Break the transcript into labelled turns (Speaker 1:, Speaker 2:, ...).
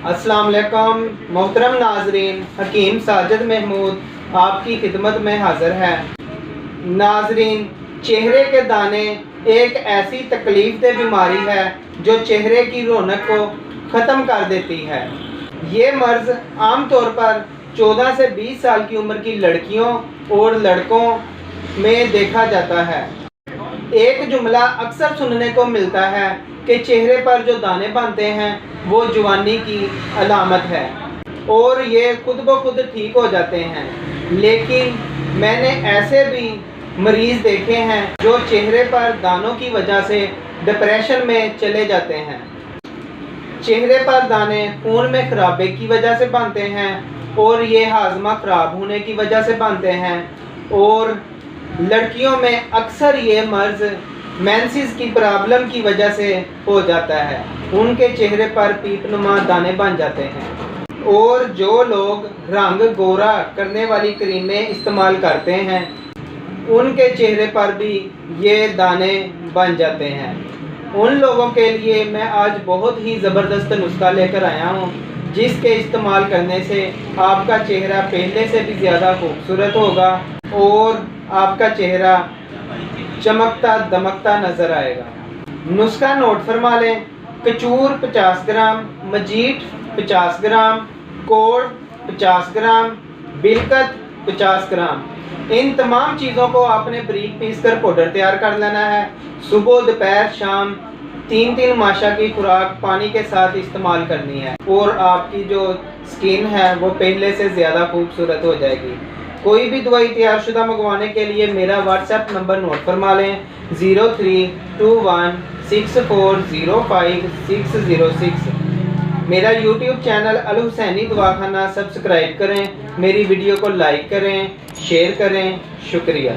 Speaker 1: अस्सलाम वालेकुम मोहतरम नाजरीन, हकीम साजिद महमूद आपकी खिदमत में हाजिर है। नाजरीन, चेहरे के दाने एक ऐसी तकलीफ दे बीमारी है जो चेहरे की रौनक को ख़त्म कर देती है। ये मर्ज़ आम तौर पर 14 से 20 साल की उम्र की लड़कियों और लड़कों में देखा जाता है। एक जुमला अक्सर सुनने को मिलता है कि चेहरे पर जो दाने बनते हैं वो जवानी की अलामत है और ये खुद ब खुद ठीक हो जाते हैं। लेकिन मैंने ऐसे भी मरीज़ देखे हैं जो चेहरे पर दानों की वजह से डिप्रेशन में चले जाते हैं। चेहरे पर दाने खून में खराबे की वजह से बनते हैं और ये हाजमा ख़राब होने की वजह से बनते हैं। और लड़कियों में अक्सर ये मर्ज़ मेंसेस की प्रॉब्लम की वजह से हो जाता है, उनके चेहरे पर पीपनुमा दाने बन जाते हैं। और जो लोग रंग गोरा करने वाली क्रीमें इस्तेमाल करते हैं उनके चेहरे पर भी ये दाने बन जाते हैं। उन लोगों के लिए मैं आज बहुत ही ज़बरदस्त नुस्खा लेकर आया हूँ जिसके इस्तेमाल करने से आपका चेहरा पहले से भी ज़्यादा खूबसूरत होगा और आपका चेहरा चमकता दमकता नज़र आएगा। नुस्खा नोट फरमा लें। कचूर 50 ग्राम, मजीठ 50 ग्राम, कोड़ 50 ग्राम, बिलकत 50 ग्राम। इन तमाम चीज़ों को आपने बारीक पीस कर पाउडर तैयार कर लेना है। सुबह दोपहर शाम 3-3 माशा की खुराक पानी के साथ इस्तेमाल करनी है और आपकी जो स्किन है वो पहले से ज़्यादा खूबसूरत हो जाएगी। कोई भी दवाई तैयारशुदा मंगवाने के लिए मेरा व्हाट्सएप नंबर नोट फरमा लें 032164050606। मेरा यूट्यूब चैनल अल हुसैनी दवाखाना सब्सक्राइब करें, मेरी वीडियो को लाइक करें, शेयर करें। शुक्रिया।